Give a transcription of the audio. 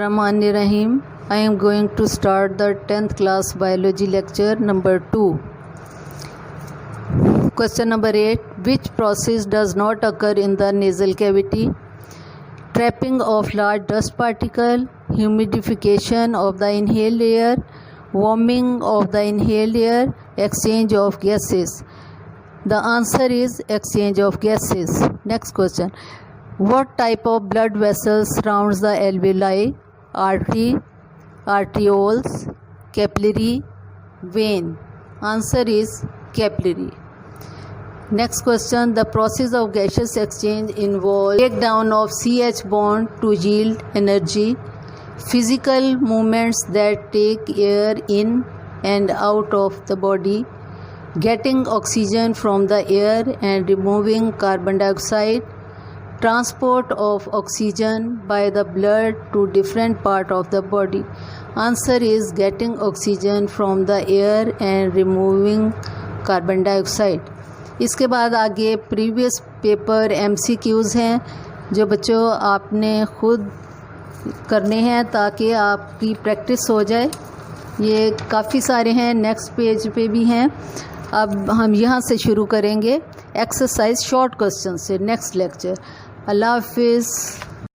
Bismillahirrahmanirrahim. I am going to start the 10th class biology lecture number 2. Question number 8. Which process does not occur in the nasal cavity? Trapping of large dust particle, humidification of the inhaled air, warming of the inhaled air, exchange of gases. The answer is exchange of gases. Next question. What type of blood vessels surrounds the alveoli? Artery, arterioles, capillary, vein. Answer is capillary. Next question. The process of gaseous exchange involves breakdown of CH bond to yield energy, physical movements that take air in and out of the body, getting oxygen from the air and removing carbon dioxide, transport of oxygen by the blood to different part of the body. Answer is getting oxygen from the air and removing carbon dioxide. इसके बाद आगे previous paper MCQs हैं जो बच्चों आपने खुद करने हैं ताकि आपकी प्रैक्टिस हो जाए. ये काफ़ी सारे हैं, नेक्स्ट पेज पे भी हैं. अब हम यहाँ से शुरू करेंगे एक्सरसाइज शॉर्ट क्वेश्चन से. Next lecture. अल्लाह हाफिज़.